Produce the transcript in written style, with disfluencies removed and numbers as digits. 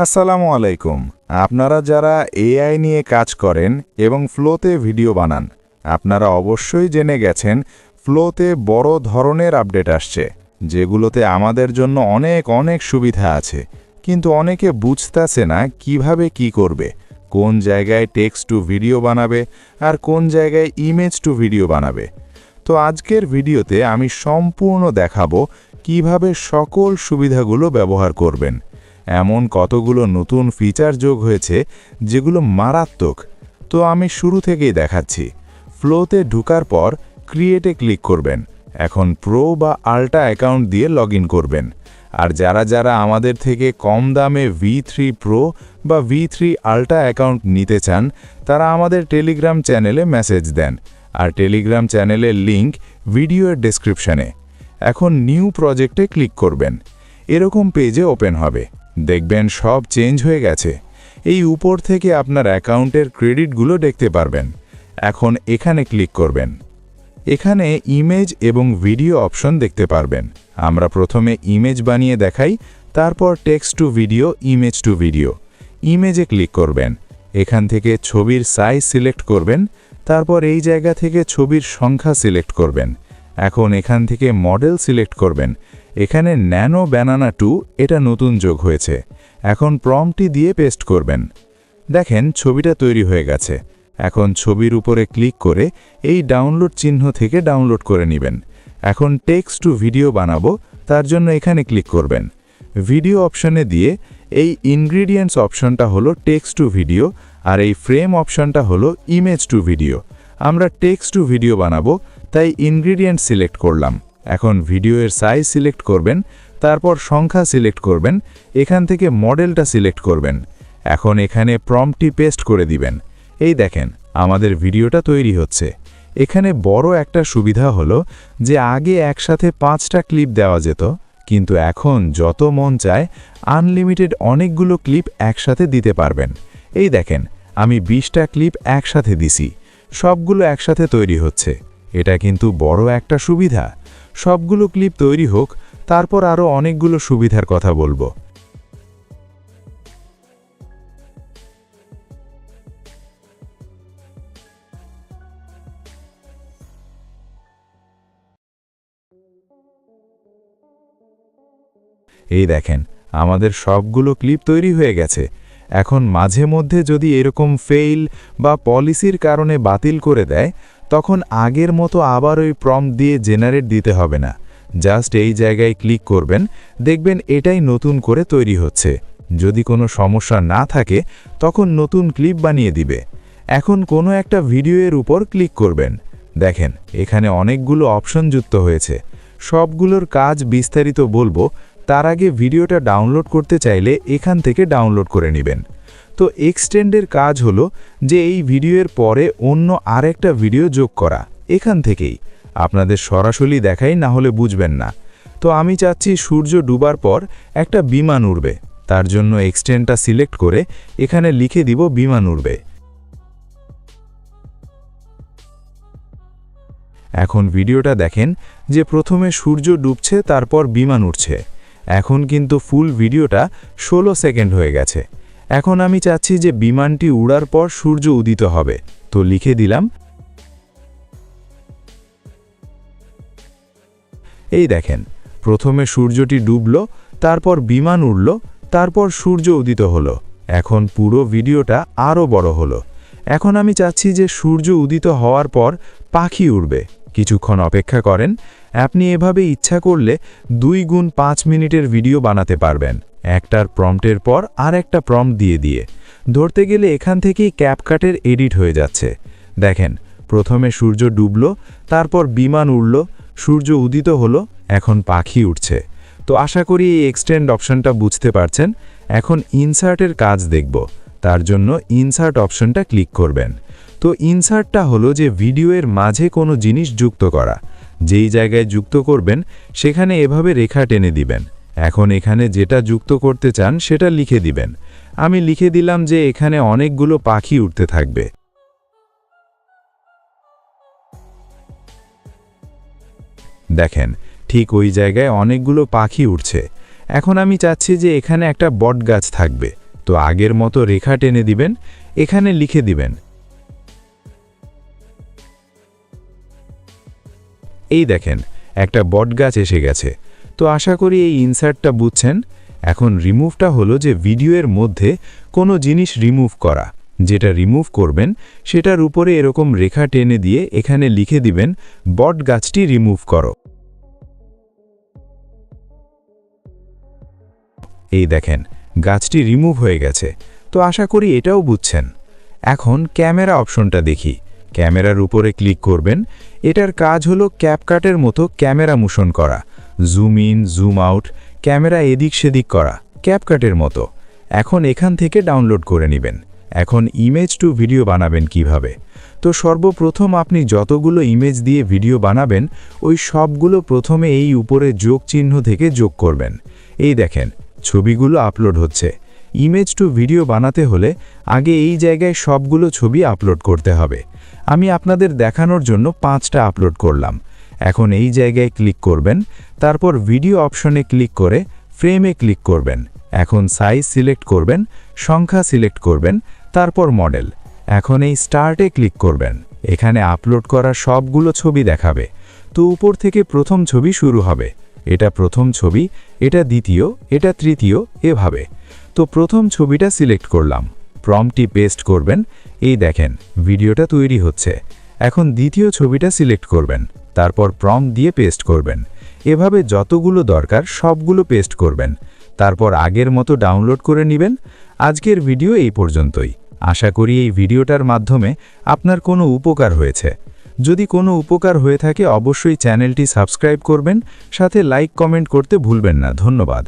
আসসালামু আলাইকুম। আপনারা যারা এআই নিয়ে কাজ করেন এবং ফ্লোতে ভিডিও বানান, আপনারা অবশ্যই জেনে গেছেন ফ্লোতে বড় ধরনের আপডেট আসছে, যেগুলোতে আমাদের জন্য অনেক অনেক সুবিধা আছে। কিন্তু অনেকে বুঝতেছে না কিভাবে কি করবে, কোন জায়গায় টেক্সট টু ভিডিও বানাবে আর কোন জায়গায় ইমেজ টু ভিডিও বানাবে। তো আজকের ভিডিওতে আমি সম্পূর্ণ দেখাবো কিভাবে সকল সুবিধাগুলো ব্যবহার করবেন। এমন কতগুলো নতুন ফিচার যোগ হয়েছে যেগুলো মারাত্মক। তো আমি শুরু থেকেই দেখাচ্ছি। ফ্লোতে ঢোকার পর ক্রিয়েটে ক্লিক করবেন। এখন প্রো বা আল্ট্রা অ্যাকাউন্ট দিয়ে লগ ইন করবেন। আর যারা যারা আমাদের থেকে কম দামে V3 প্রো বা V3 আল্ট্রা অ্যাকাউন্ট নিতে চান, তারা আমাদের টেলিগ্রাম চ্যানেলে মেসেজ দেন। আর টেলিগ্রাম চ্যানেলের লিংক ভিডিওর ডেসক্রিপশনে। এখন নিউ প্রজেক্টে ক্লিক করবেন। এরকম পেজে ওপেন হবে। দেখবেন সব চেঞ্জ হয়ে গেছে। এই উপর থেকে আপনার অ্যাকাউন্টের ক্রেডিটগুলো দেখতে পারবেন। এখন এখানে ক্লিক করবেন। এখানে ইমেজ এবং ভিডিও অপশন দেখতে পারবেন। আমরা প্রথমে ইমেজ বানিয়ে দেখাই, তারপর text to video, image to video. ইমেজে ক্লিক করবেন। এখান থেকে ছবির সাইজ সিলেক্ট করবেন। তারপর এই জায়গা থেকে ছবির সংখ্যা সিলেক্ট করবেন। এখন এখান থেকে মডেল সিলেক্ট করবেন। এখানে ন্যানো ব্যানানা 2 এটা নতুন যোগ হয়েছে। এখন প্রম্পটটি দিয়ে পেস্ট করবেন। দেখেন ছবিটা তৈরি হয়ে গেছে। এখন ছবির উপরে ক্লিক করে এই ডাউনলোড চিহ্ন থেকে ডাউনলোড করে নেবেন। এখন টেক্সট টু ভিডিও বানাবো, তার জন্য এখানে ক্লিক করবেন। ভিডিও অপশনে দিয়ে এই ইনগ্রিডিয়েন্টস অপশনটা হলো টেক্সট টু ভিডিও, আর এই ফ্রেম অপশনটা হলো ইমেজ টু ভিডিও। আমরা টেক্সট টু ভিডিও বানাবো, তাই ইনগ্রিডিয়েন্ট সিলেক্ট করলাম। এখন ভিডিওর সাইজ সিলেক্ট করবেন, তারপর সংখ্যা সিলেক্ট করবেন। এখান থেকে মডেলটা সিলেক্ট করবেন। এখন এখানে প্রম্পটটি পেস্ট করে দিবেন। এই দেখেন আমাদের ভিডিওটা তৈরি হচ্ছে। এখানে বড় একটা সুবিধা হলো যে আগে একসাথে 5টা ক্লিপ দেওয়া যেত, কিন্তু এখন যত মন চায় আনলিমিটেড অনেকগুলো ক্লিপ একসাথে দিতে পারবেন। এই দেখেন আমি 20টা ক্লিপ একসাথে দিছি, সবগুলো একসাথে তৈরি হচ্ছে। এটা কিন্তু বড় একটা সুবিধা। সবগুলো ক্লিপ তৈরি হোক, তারপর আরও অনেকগুলো সুবিধার কথা বলবো। এই দেখেন আমাদের সবগুলো ক্লিপ তৈরি হয়ে গেছে। এখন মাঝে মধ্যে যদি এরকম ফেইল বা পলিসির কারণে বাতিল করে দেয়, তখন আগের মতো আবার ওই প্রম্পট দিয়ে জেনারেট দিতে হবে না। জাস্ট এই জায়গায় ক্লিক করবেন, দেখবেন এটাই নতুন করে তৈরি হচ্ছে। যদি কোনো সমস্যা না থাকে তখন নতুন ক্লিপ বানিয়ে দিবে। এখন কোনো একটা ভিডিওর উপর ক্লিক করবেন। দেখেন এখানে অনেকগুলো অপশন যুক্ত হয়েছে। সবগুলোর কাজ বিস্তারিত বলবো, তার আগে ভিডিওটা ডাউনলোড করতে চাইলে এখান থেকে ডাউনলোড করে নেবেন। তো এক্সটেন্ডের কাজ হলো যে এই ভিডিওর পরে অন্য আরেকটা ভিডিও যোগ করা। এখান থেকেই আপনাদের সরাসরি দেখাই, না হলে বুঝবেন না। তো আমি চাচ্ছি সূর্য ডুবার পর একটা বিমান উড়বে, তার জন্য এক্সটেন্ডটা সিলেক্ট করে এখানে লিখে দিব বিমান উড়বে। এখন ভিডিওটা দেখেন যে প্রথমে সূর্য ডুবছে, তারপর বিমান উঠছে। এখন কিন্তু ফুল ভিডিওটা 16 সেকেন্ড হয়ে গেছে। এখন আমি চাচ্ছি যে বিমানটি উড়ার পর সূর্য উদিত হবে, তো লিখে দিলাম। এই দেখেন প্রথমে সূর্যটি ডুবল, তারপর বিমান উড়ল, তারপর সূর্য উদিত হলো। এখন পুরো ভিডিওটা আরও বড় হলো। এখন আমি চাচ্ছি যে সূর্য উদিত হওয়ার পর পাখি উড়বে। কিছুক্ষণ অপেক্ষা করেন। আপনি এভাবে ইচ্ছা করলে 2 গুণ 5 মিনিটের ভিডিও বানাতে পারবেন, একটার প্রম্পটের পর আর একটা প্রম্পট দিয়ে দিয়ে। ধরতে গেলে এখান থেকেই ক্যাপকাটের এডিট হয়ে যাচ্ছে। দেখেন প্রথমে সূর্য ডুবল, তারপর বিমান উড়ল, সূর্য উদিত হলো, এখন পাখি উঠছে। তো আশা করি এই এক্সটেন্ড অপশনটা বুঝতে পারছেন। এখন ইনসার্টের কাজ দেখব, তার জন্য ইনসার্ট অপশনটা ক্লিক করবেন। তো ইনসার্টটা হলো যে ভিডিওর মাঝে কোনো জিনিস যুক্ত করা। যেই জায়গায় যুক্ত করবেন সেখানে এভাবে রেখা টেনে দিবেন। এখন এখানে যেটা যুক্ত করতে চান সেটা লিখে দিবেন। আমি লিখে দিলাম যে এখানে অনেকগুলো পাখি উঠতে থাকবে। দেখেন ঠিক ওই জায়গায় অনেকগুলো পাখি উঠছে। এখন আমি চাচ্ছি যে এখানে একটা বটগাছ থাকবে, তো আগের মতো রেখা টেনে দিবেন, এখানে লিখে দিবেন। এই দেখেন একটা বটগাছ এসে গেছে। তো আশা করি এই ইনসার্টটা বুঝছেন। এখন রিমুভটা হলো যে ভিডিওর মধ্যে কোনো জিনিস রিমুভ করা। যেটা রিমুভ করবেন সেটার উপরে এরকম রেখা টেনে দিয়ে এখানে লিখে দিবেন বটগাছটি রিমুভ করো। এই দেখেন গাছটি রিমুভ হয়ে গেছে। তো আশা করি এটাও বুঝছেন। এখন ক্যামেরা অপশনটা দেখি। ক্যামেরার উপরে ক্লিক করবেন। এটার কাজ হলো ক্যাপকাটের মতো ক্যামেরা মোশন করা, zoom in zoom out, camera এদিক সেদিক করা, ক্যাপকাটের মতো। এখন এখান থেকে ডাউনলোড করে নেবেন। এখন ইমেজ টু ভিডিও বানাবেন কিভাবে? তো সর্বপ্রথম আপনি যতগুলো ইমেজ দিয়ে ভিডিও বানাবেন ওই সবগুলো প্রথমে এই উপরে যোগ চিহ্ন থেকে যোগ করবেন। এই দেখেন ছবিগুলো আপলোড হচ্ছে। ইমেজ টু ভিডিও বানাতে হলে আগে এই জায়গায় সবগুলো ছবি আপলোড করতে হবে। আমি আপনাদের দেখানোর জন্য 5টা আপলোড করলাম। এখন এই জায়গায় ক্লিক করবেন, তারপর ভিডিও অপশনে ক্লিক করে ফ্রেমে ক্লিক করবেন। এখন সাইজ সিলেক্ট করবেন, সংখ্যা সিলেক্ট করবেন, তারপর মডেল। এখন এই স্টার্টে ক্লিক করবেন। এখানে আপলোড করা সবগুলো ছবি দেখাবে। তো উপর থেকে প্রথম ছবি শুরু হবে। এটা প্রথম ছবি, এটা দ্বিতীয়, এটা তৃতীয়, এভাবে। তো প্রথম ছবিটা সিলেক্ট করলাম, প্রম্পটটি পেস্ট করবেন। এই দেখেন ভিডিওটা তৈরি হচ্ছে। এখন দ্বিতীয় ছবিটা সিলেক্ট করবেন, তারপর প্রম্পট দিয়ে পেস্ট করবেন। এভাবে যতগুলো দরকার সবগুলো পেস্ট করবেন, তারপর আগের মতো ডাউনলোড করে নেবেন। আজকের ভিডিও এই পর্যন্তই। আশা করি এই ভিডিওটার মাধ্যমে আপনার কোনো উপকার হয়েছে। যদি কোনো উপকার হয়ে থাকে অবশ্যই চ্যানেলটি সাবস্ক্রাইব করবেন, সাথে লাইক কমেন্ট করতে ভুলবেন না। ধন্যবাদ।